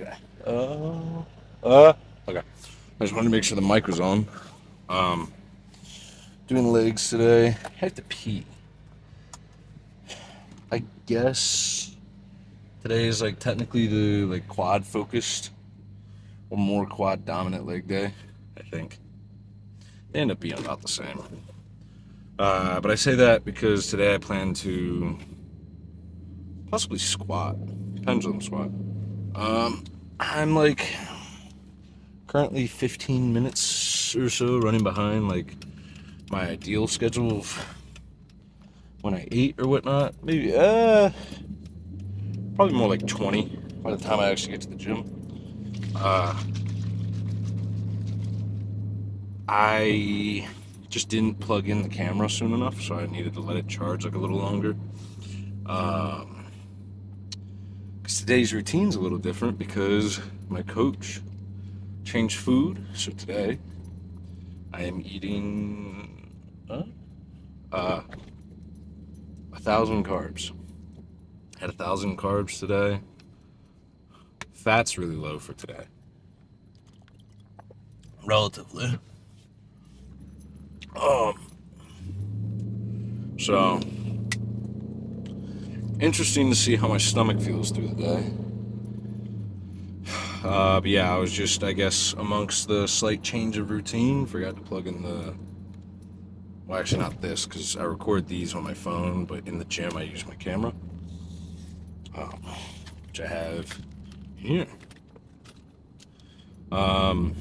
Okay. Okay. I just wanted to make sure the mic was on. Um, Doing legs today. I have to pee. I guess today is like technically the quad focused or more quad dominant leg day. I think they end up being about the same. But I say that because today I plan to possibly squat, pendulum squat. I'm currently 15 minutes or so running behind my ideal schedule of when I ate or whatnot. Maybe probably more like 20 by the time I actually get to the gym. I just didn't plug in the camera soon enough, so I needed to let it charge like a little longer. Because today's routine's a little different because my coach changed food. So today I am eating 1,000 carbs. Had 1,000 carbs today. Fat's really low for today. Relatively. So interesting to see how my stomach feels through the day. But yeah, I was just, I guess, amongst the slight change of routine, forgot to plug in the. Well, actually, not this, because I record these on my phone, but in the gym, I use my camera, which I have here. In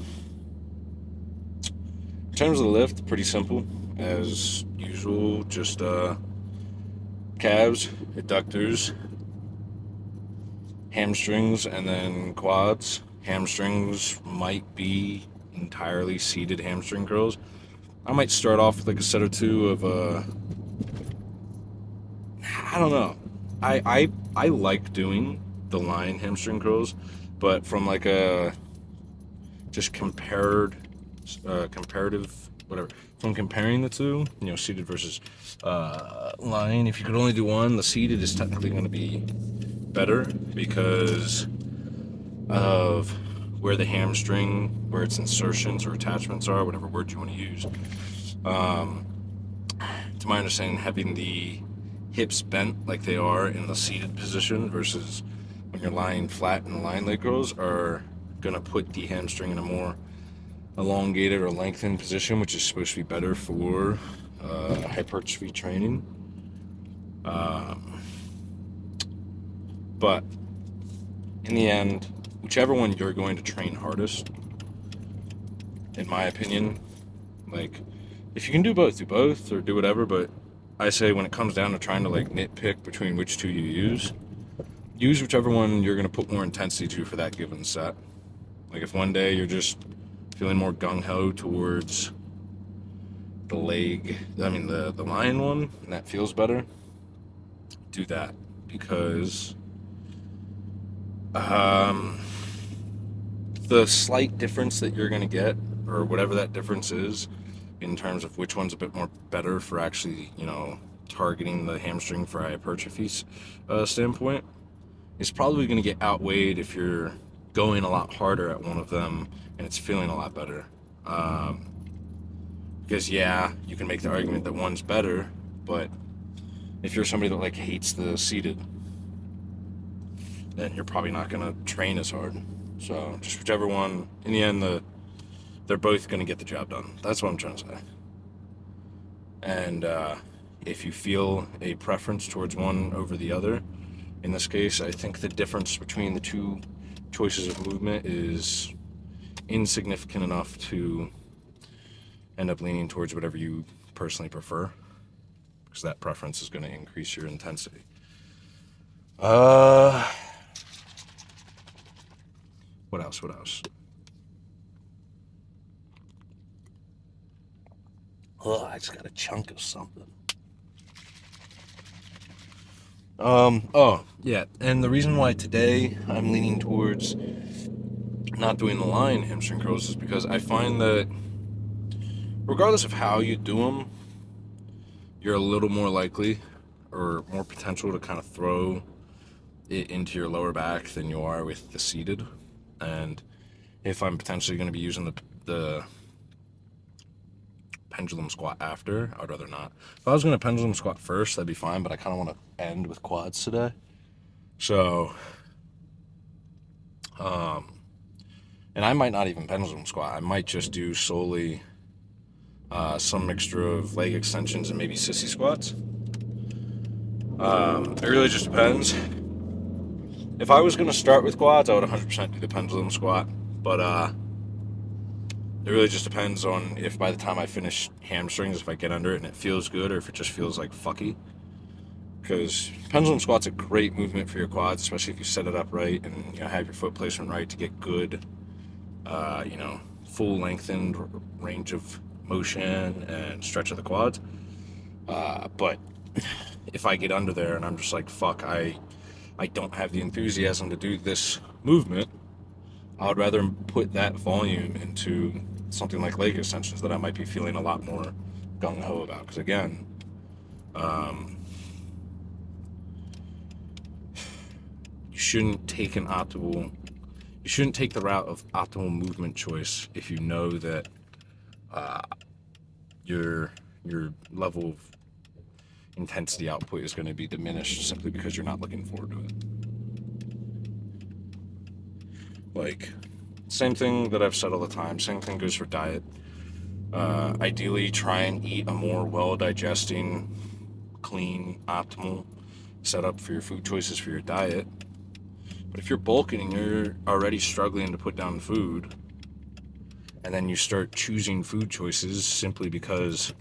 terms of the lift, pretty simple, as usual, just calves, adductors, hamstrings, and then quads. Hamstrings might be entirely seated hamstring curls. I might start off with like a set or two of I don't know. I like doing the line hamstring curls, but from like a just comparative whatever. From comparing the two, seated versus line. If you could only do one, the seated is technically going to be better because of where the hamstring, where its insertions or attachments are, whatever word you want to use. To my understanding, having the hips bent like they are in the seated position versus when you're lying flat in the lying leg curls are going to put the hamstring in a more elongated or lengthened position, which is supposed to be better for hypertrophy training. But in the end, whichever one you're going to train hardest, in my opinion, like if you can do both or do whatever, but I say when it comes down to trying to nitpick between which two you use whichever one you're going to put more intensity to for that given set. Like if one day you're just feeling more gung-ho towards the lion one, and that feels better, do that. Because the slight difference that you're going to get, or whatever that difference is, in terms of which one's a bit more better for actually, targeting the hamstring for hypertrophy standpoint, is probably going to get outweighed if you're going a lot harder at one of them and it's feeling a lot better. Because yeah, you can make the argument that one's better, but if you're somebody that hates the seated, then you're probably not going to train as hard. So just whichever one, in the end, they're both going to get the job done. That's what I'm trying to say. And if you feel a preference towards one over the other, in this case, I think the difference between the two choices of movement is insignificant enough to end up leaning towards whatever you personally prefer, because that preference is going to increase your intensity. What else? Oh, I just got a chunk of something. Oh, yeah, and the reason why today I'm leaning towards not doing the line hamstring curls is because I find that regardless of how you do them, you're a little more likely or more potential to kind of throw it into your lower back than you are with the seated. And if I'm potentially going to be using the pendulum squat after, I'd rather not. If I was going to pendulum squat first, that'd be fine, but I kind of want to end with quads today. So, and I might not even pendulum squat. I might just do solely some mixture of leg extensions and maybe sissy squats. It really just depends. If I was going to start with quads, I would 100% do the pendulum squat. But it really just depends on if by the time I finish hamstrings, if I get under it and it feels good, or if it just feels like fucky. Because pendulum squat's a great movement for your quads, especially if you set it up right and have your foot placement right to get good, full lengthened range of motion and stretch of the quads. But if I get under there and I'm just like, fuck, I don't have the enthusiasm to do this movement, I would rather put that volume into something like leg extensions that I might be feeling a lot more gung-ho about. Because again, you shouldn't take the route of optimal movement choice if you know that your level of intensity output is going to be diminished simply because you're not looking forward to it. Like, same thing that I've said all the time, same thing goes for diet. Ideally, try and eat a more well-digesting, clean, optimal setup for your food choices for your diet. But if you're bulking and you're already struggling to put down food, and then you start choosing food choices simply because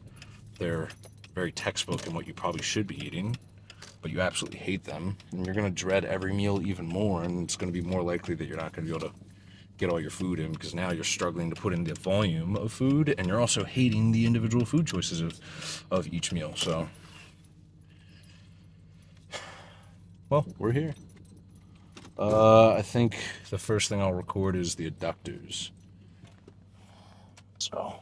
they're very textbook in what you probably should be eating, but you absolutely hate them, and you're going to dread every meal even more, and it's going to be more likely that you're not going to be able to get all your food in, because now you're struggling to put in the volume of food, and you're also hating the individual food choices of each meal. So, well, we're here. I think the first thing I'll record is the adductors. So.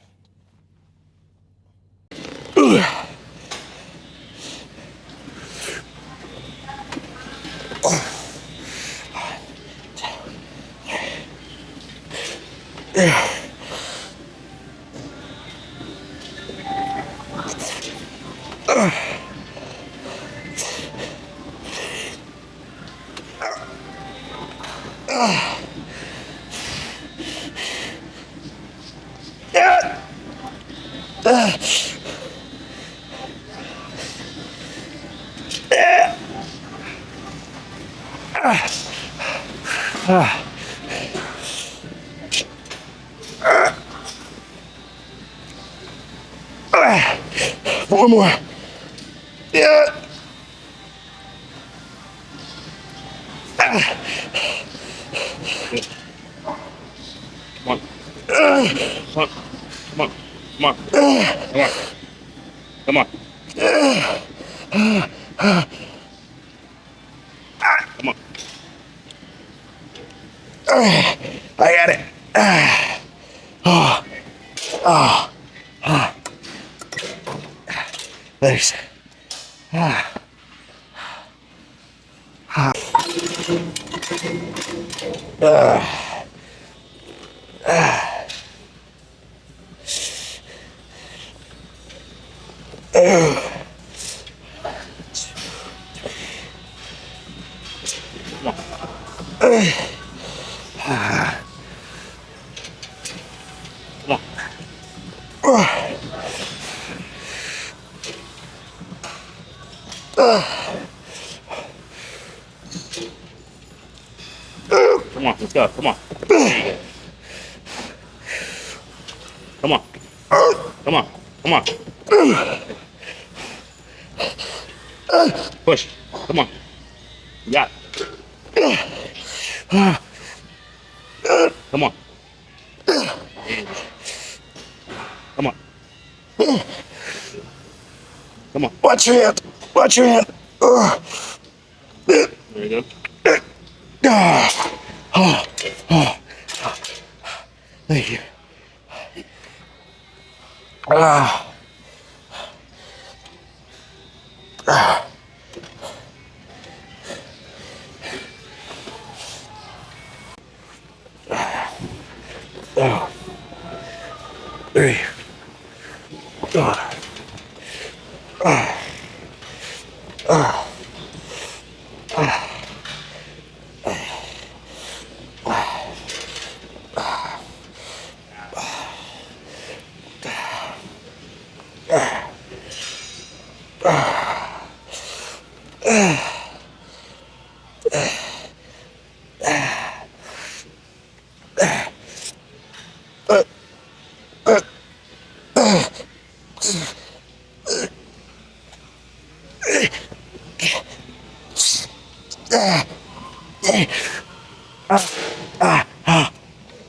One more. Yeah. Come on. Come on. Come on. Come on. Come on. Come on. Come on. I got it. Thanks. Come on, let's go. Come on. Come on. Come on. Come on. Push. Come on. You got it. Come on. Come on. Come on. Watch your hand. Watch your hand. There you go. Thank you. 3.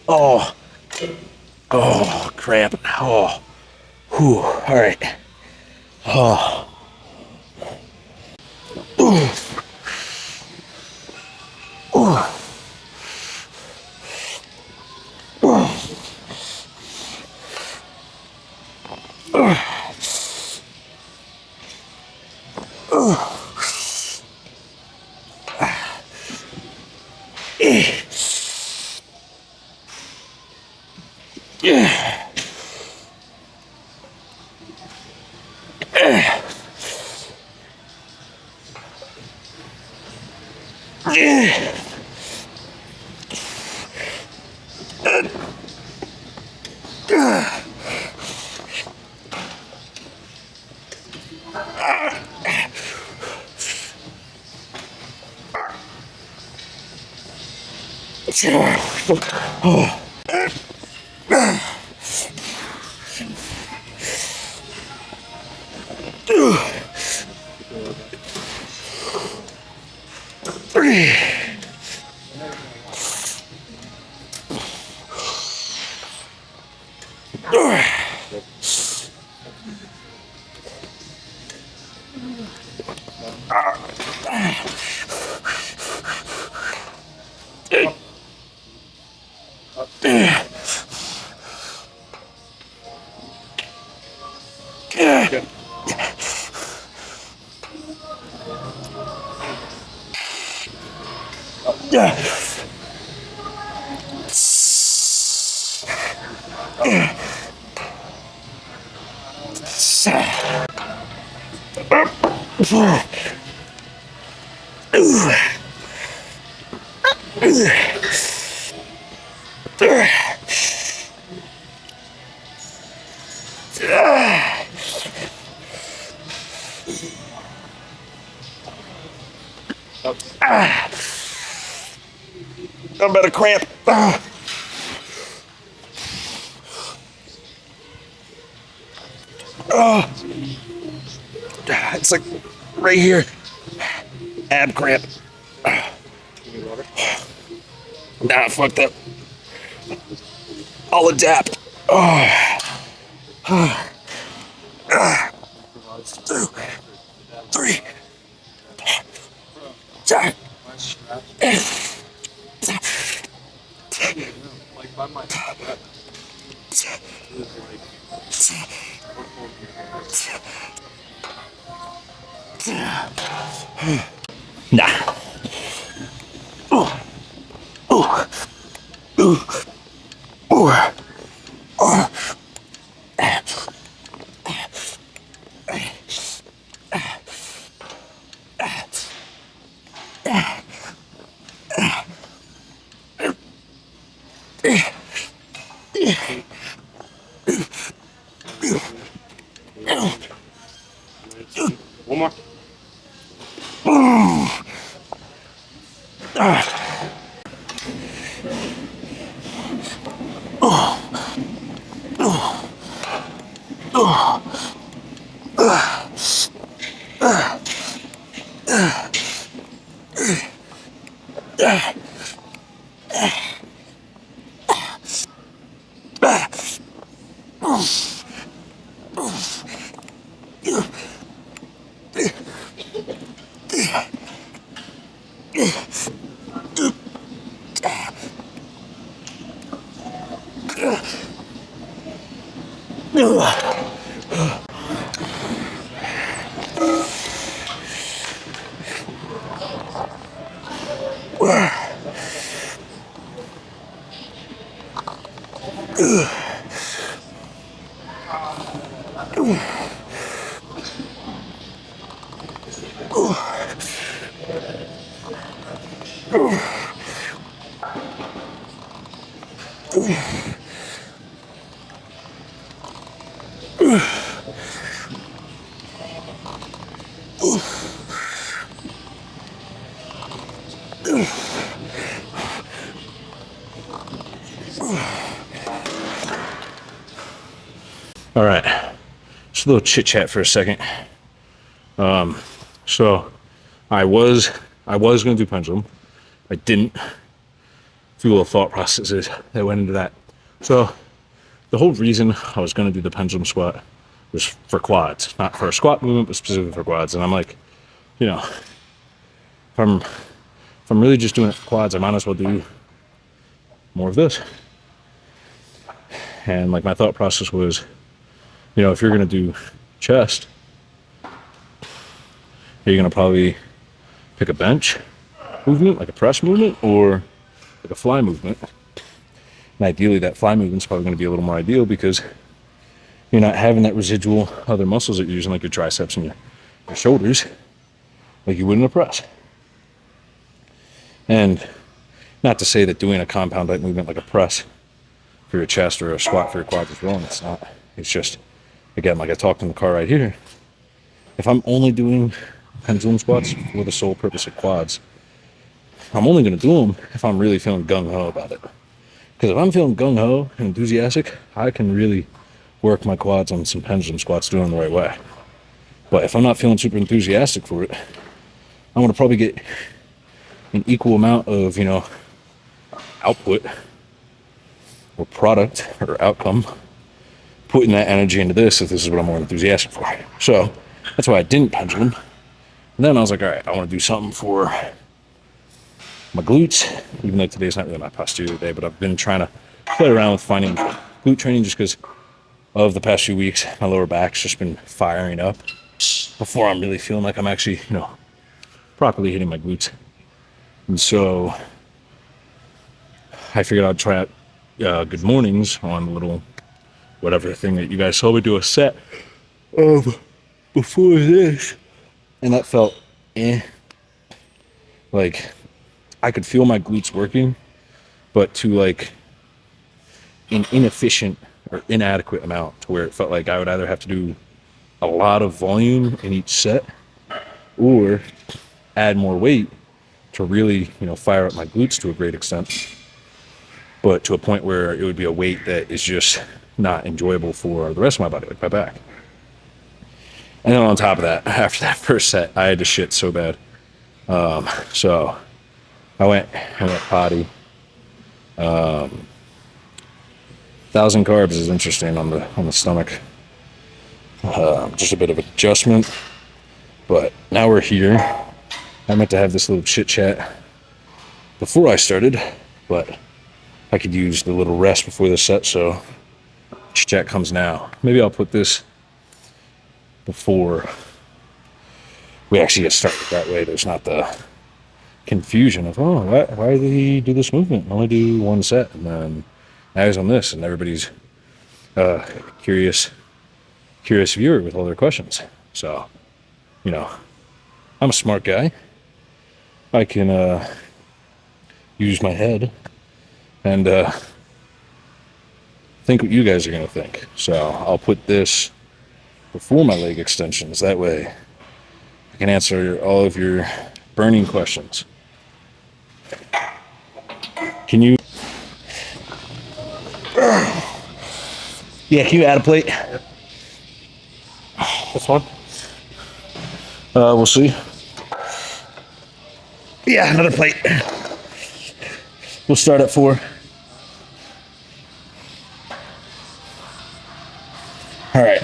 Oh, oh, cramp. Oh, whew. All right. Oh. Ooh. Ooh. Ooh. Yeah. Oh. I'm about to cramp. It's like right here. Ab cramp. Nah, fucked up. I'll adapt. Two, 3. Nah. One more. All right, just a little chit chat for a second. So I was going to do pendulum. I didn't. A few little thought processes that went into that. So the whole reason I was going to do the pendulum squat was for quads, not for a squat movement, but specifically for quads. And I'm like, you know, if I'm really just doing it for quads, I might as well do more of this. And like my thought process was, you know, if you're going to do chest, you're going to probably pick a bench movement, like a press movement, or like a fly movement. And ideally, that fly movement's probably going to be a little more ideal because you're not having that residual other muscles that you're using, like your triceps and your shoulders, like you would in a press. And not to say that doing a compound type movement like a press for your chest or a squat for your quads is wrong. It's not. It's just, again, like I talked in the car right here, if I'm only doing pendulum squats for the sole purpose of quads, I'm only going to do them if I'm really feeling gung-ho about it. Because if I'm feeling gung-ho and enthusiastic, I can really work my quads on some pendulum squats doing them the right way. But if I'm not feeling super enthusiastic for it, I'm going to probably get an equal amount of, you know, output or product or outcome putting that energy into this if this is what I'm more enthusiastic for. So that's why I didn't pendulum. And then I was like, all right, I want to do something for my glutes, even though today's not really my posterior day, but I've been trying to play around with finding glute training just because of the past few weeks. My lower back's just been firing up before I'm really feeling like I'm actually, you know, properly hitting my glutes. And so I figured I'd try out good mornings on the little whatever thing that you guys saw me do a set of before this. And that felt like I could feel my glutes working, but to like an inefficient or inadequate amount to where it felt like I would either have to do a lot of volume in each set or add more weight to really, you know, fire up my glutes to a great extent, but to a point where it would be a weight that is just not enjoyable for the rest of my body, like my back. And then on top of that, after that first set, I had to shit so bad. So I went potty. 1,000 carbs is interesting on the stomach. Just a bit of adjustment, but now we're here. I meant to have this little chit chat before I started, but I could use the little rest before the set, so chit chat comes now. Maybe I'll put this before we actually get started. That way there's not the confusion of, oh, why did he do this movement? Only do one set, and then now he's on this, and everybody's curious viewer with all their questions. So, you know, I'm a smart guy. I can use my head and think what you guys are going to think. So I'll put this before my leg extensions. That way I can answer all of your burning questions. Can you... Yeah, can you add a plate? This one? We'll see. Yeah, another plate. We'll start at 4. All right.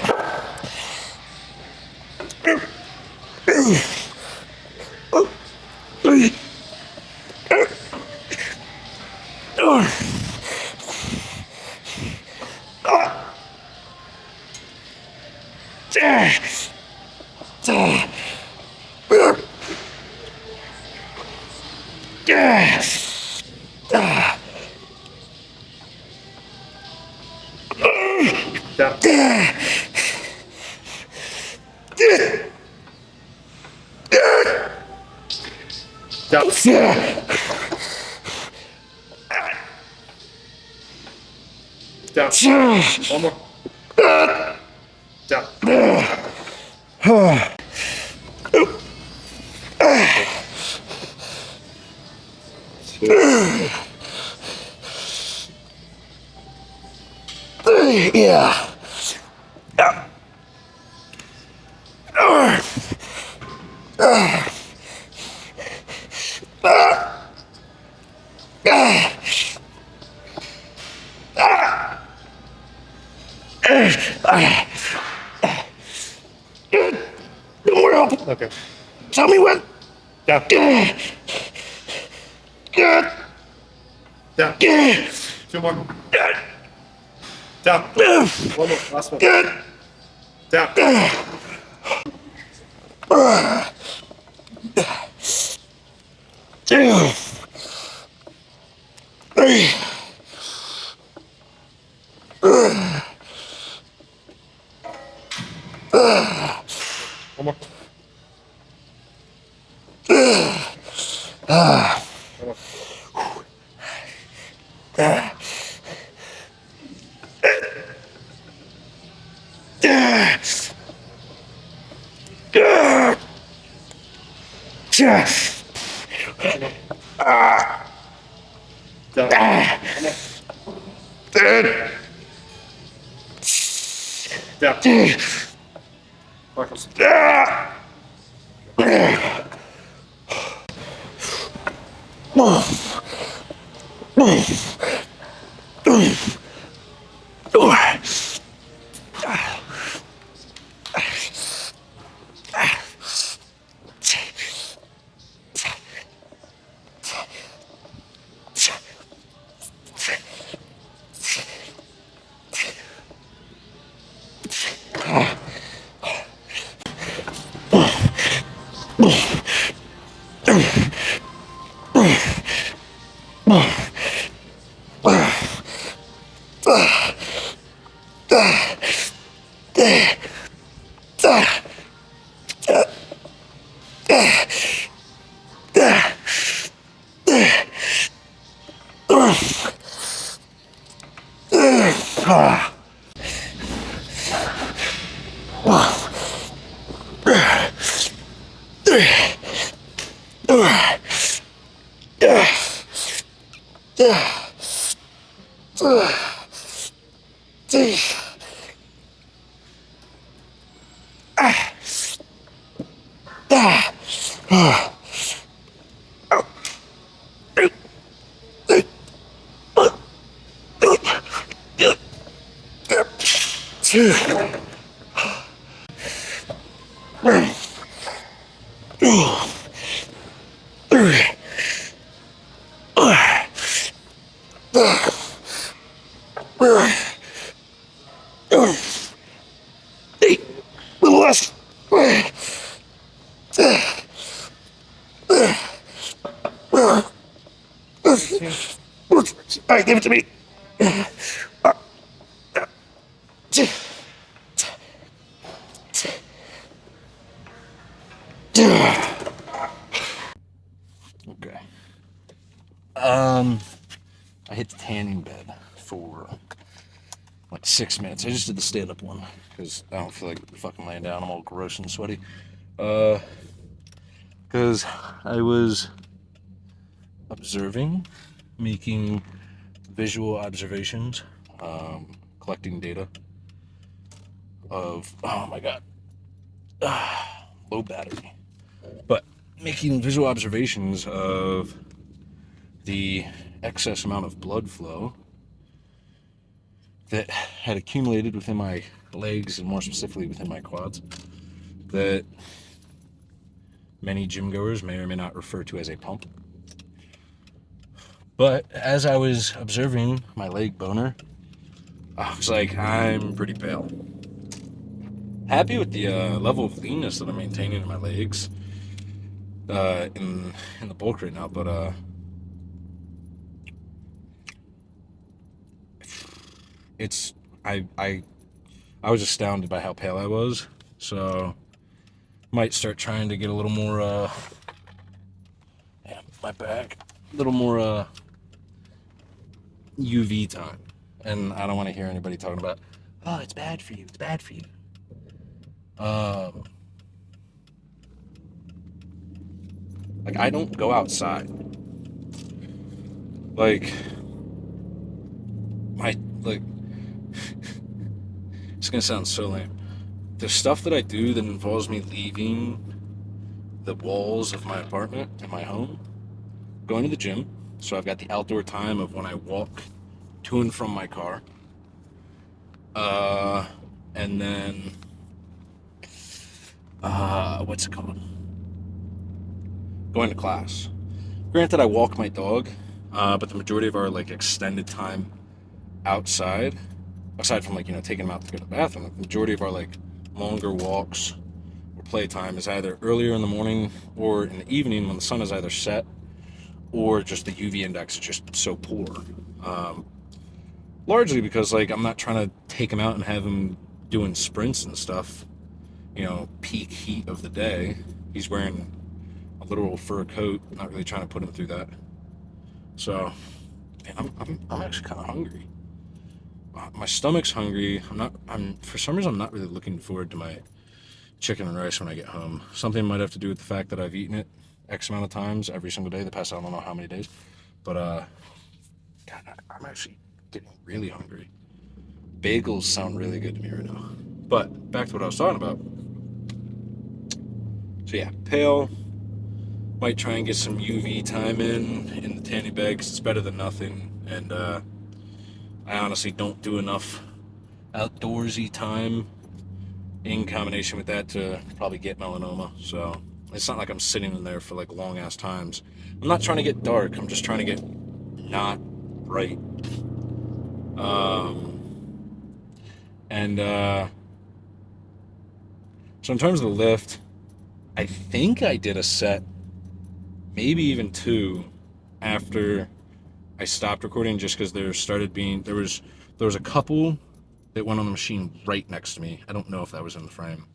Down. One more. Down. Yeah. Okay. Tell me when. Down. Down. 2 more. Down. One more. Last one. Down. One more. Down. Down. Marcus. Little less. All right, give it to me. Okay. I hit the tanning bed for like 6 minutes. I just did the stand-up one because I don't feel like fucking laying down. I'm all gross and sweaty. Because I was observing, making visual observations, collecting data of, oh my god, low battery, but making visual observations of the excess amount of blood flow that had accumulated within my legs and more specifically within my quads that many gym goers may or may not refer to as a pump. But as I was observing my leg boner, I was like, I'm pretty pale. Happy with the level of leanness that I'm maintaining in my legs in the bulk right now, but it's I was astounded by how pale I was, so might start trying to get a little more my back, a little more UV time. and I don't want to hear anybody talking about, oh, it's bad for you. It's bad for you. Like, I don't go outside. Like, like, it's gonna sound so lame. The stuff that I do that involves me leaving the walls of my apartment and my home, going to the gym, so I've got the outdoor time of when I walk to and from my car. And then, what's it called? Going to class. Granted, I walk my dog, but the majority of our like extended time outside, aside from like, you know, taking him out to go to the bathroom, the majority of our like longer walks or playtime is either earlier in the morning or in the evening when the sun is either set or just the UV index is just so poor. Largely because like I'm not trying to take him out and have him doing sprints and stuff, you know, peak heat of the day. He's wearing a literal fur coat, not really trying to put him through that. So, man, I'm actually kind of hungry. My stomach's hungry. For some reason I'm not really looking forward to my chicken and rice when I get home. Something might have to do with the fact that I've eaten it X amount of times every single day the past I don't know how many days. But God, I'm actually getting really hungry. Bagels sound really good to me right now. But back to what I was talking about. So yeah, pale. Might try and get some UV time in the tanning bag 'cause it's better than nothing. And I honestly don't do enough outdoorsy time in combination with that to probably get melanoma. So it's not like I'm sitting in there for like long ass times. I'm not trying to get dark. I'm just trying to get not bright. And so in terms of the lift, I think I did a set, maybe even two, after I stopped recording, just because there was a couple that went on the machine right next to me. I don't know if that was in the frame,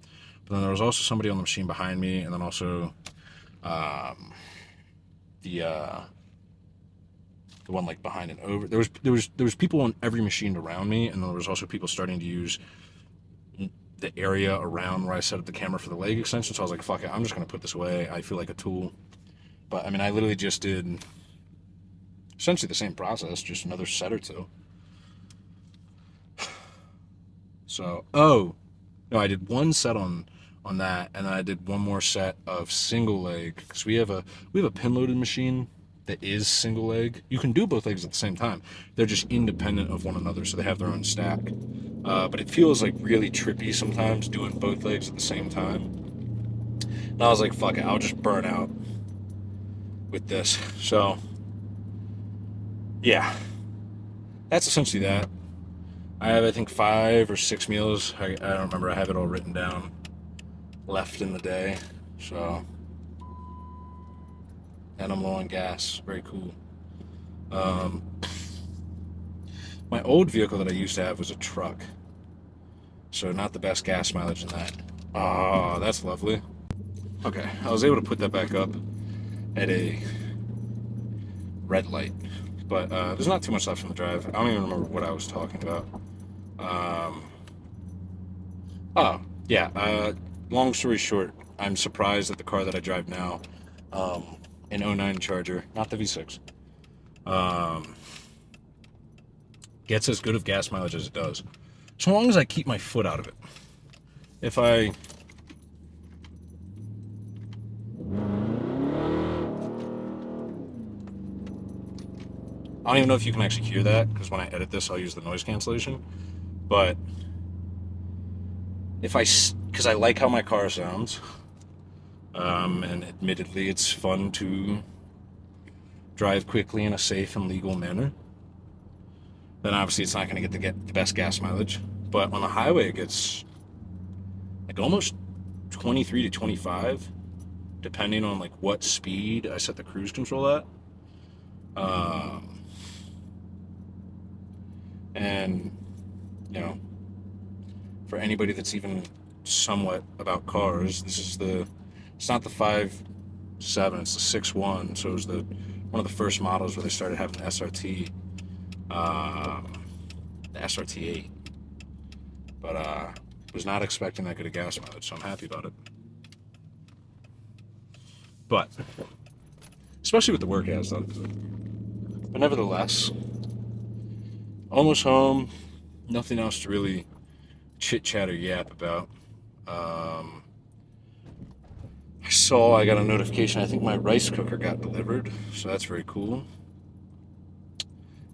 but then there was also somebody on the machine behind me, and then also the one like behind and over. There was people on every machine around me, and then there was also people starting to use the area around where I set up the camera for the leg extension. So I was like, fuck it, I'm just gonna put this away. I feel like a tool. But I mean, I literally just did essentially the same process, just another set or two. So, oh no, I did one set on that, and then I did one more set of single leg because we have a pin loaded machine that is single leg. You can do both legs at the same time. They're just independent of one another, so they have their own stack. But it feels like really trippy sometimes doing both legs at the same time. And I was like, fuck it, I'll just burn out with this. So, yeah, that's essentially that. I have, I think, 5 or 6 meals. I don't remember. I have it all written down left in the day. So, and I'm low on gas. Very cool. My old vehicle that I used to have was a truck. So not the best gas mileage in that. Oh, that's lovely. Okay, I was able to put that back up at a red light. But there's not too much left on the drive. I don't even remember what I was talking about. Oh, yeah. Long story short, I'm surprised that the car that I drive now, an 09 Charger, not the V6, gets as good of gas mileage as it does. So long as I keep my foot out of it. If I don't even know if you can actually hear that, because when I edit this, I'll use the noise cancellation. But because I like how my car sounds, and admittedly, it's fun to drive quickly in a safe and legal manner, then obviously it's not going to get the best gas mileage. But on the highway, it gets like almost 23 to 25, depending on like what speed I set the cruise control at. And, you know, for anybody that's even somewhat about cars, it's not the 5.7, it's the 6.1. So it was one of the first models where they started having the SRT. SRT8. But was not expecting that good a gas mileage, so I'm happy about it. But especially with the work it has done. But nevertheless, almost home. Nothing else to really chit chat or yap about. I got a notification. I think my rice cooker got delivered, so that's very cool.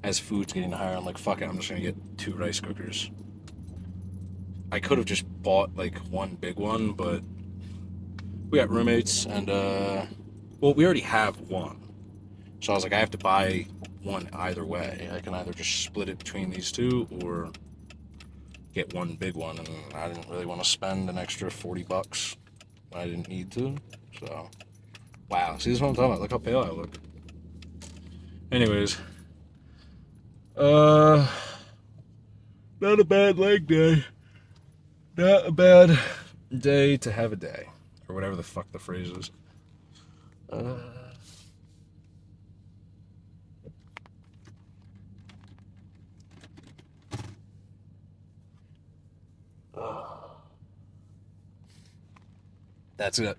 As food's getting higher, I'm like, fuck it, I'm just gonna get 2 rice cookers. I could have just bought like one big one, but we got roommates, and well, we already have one. So I was like, I have to buy one either way. I can either just split it between these 2 or get one big one, and I didn't really want to spend an extra $40 when I didn't need to. So, wow. See, this is what I'm talking about. Look how pale I look. Anyways, not a bad leg day. Not a bad day to have a day, or whatever the fuck the phrase is. That's it.